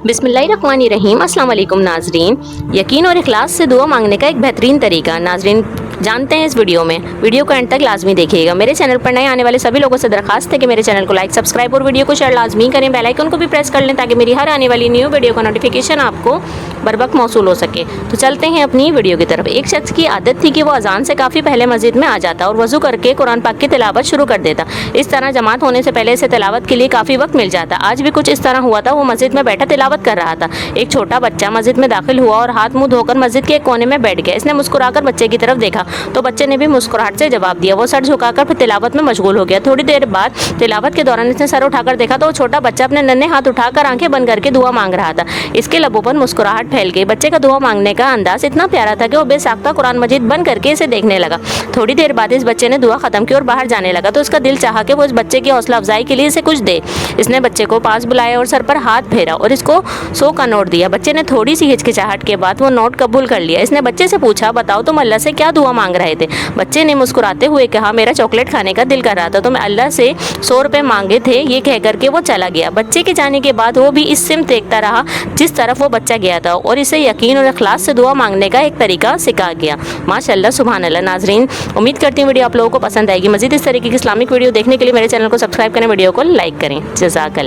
बिस्मिल्लाहिर्रहमानिर्रहीम। अस्सलाम वालेकुम नाजरीन। यकीन और इखलास से दुआ मांगने का एक बेहतरीन तरीका नाजरीन जानते हैं इस वीडियो में। वीडियो को एंड तक लाजमी देखिएगा। मेरे चैनल पर नए आने वाले सभी लोगों से दरखास्त है कि मेरे चैनल को लाइक, सब्सक्राइब और वीडियो को शेयर लाजमी करें। बेल आइकन को भी प्रेस कर लें ताकि मेरी हर आने वाली न्यू वीडियो का नोटिफिकेशन आपको बर वक्त मौसूल हो सके। तो चलते हैं अपनी वीडियो की तरफ। एक शख्स की आदत थी कि वो अजान से काफ़ी पहले मस्जिद में आ जाता और वजू करके कुरान पाक की तिलावत शुरू कर देता। इस तरह जमात होने से पहले से तिलावत के लिए काफ़ी वक्त मिल जाता। आज भी कुछ इस तरह हुआ था। वो मस्जिद में बैठा तिलावत कर रहा था। एक छोटा बच्चा मस्जिद में दाखिल हुआ और हाथ मुंह धोकर मस्जिद के एक कोने में बैठ गया। इसने मुस्कुराकर बच्चे की तरफ देखा तो बच्चे ने भी मुस्कुराहट से जवाब दिया। वो सर झुकाकर फिर तिलावत में मशगूल हो गया। थोड़ी देर बाद तिलावत के दौरान इसने सर उठाकर देखा तो वो छोटा बच्चा अपने नन्हे हाथ उठाकर आंखें बंद करके दुआ मांग रहा था। इसके लबों पर मुस्कुराहट फैल गई। बच्चे का दुआ मांगने का अंदाज इतना प्यारा था कि वो बेसाख्ता कुरान मजीद बंद करके इसे देखने लगा। थोड़ी देर बाद इस बच्चे ने दुआ खत्म की और बाहर जाने लगा तो उसका दिल चाहा कि वो इस बच्चे की हौसला अफजाई के लिए इसे कुछ दे। इसने बच्चे को पास बुलाया और सर पर हाथ फेरा और इसको 100 का नोट दिया। बच्चे ने थोड़ी सी हिचकिचाहट के बाद वो नोट कबूल कर लिया। इसने बच्चे से पूछा, बताओ तुम अल्लाह से क्या दुआ मांग रहे थे? बच्चे ने मुस्कुराते हुए कहा, मेरा चॉकलेट खाने का दिल कर रहा था तो मैं अल्लाह से 100 रुपये मांगे थे। ये कह करके वो चला गया। बच्चे के जाने के बाद वो भी इस सिमत देखता रहा जिस तरफ वो बच्चा गया था और इसे यकीन और इखलास से दुआ मांगने का एक तरीका सिखा गया। माशाअल्लाह, सुभान अल्लाह। नाजरीन, उम्मीद करती हूँ वीडियो आप लोगों को पसंद आएगी। मजीद इस तरीके की इस्लामिक वीडियो देखने के लिए मेरे चैनल को सब्सक्राइब करें, वीडियो को लाइक करें। जज़ाकल्लाह।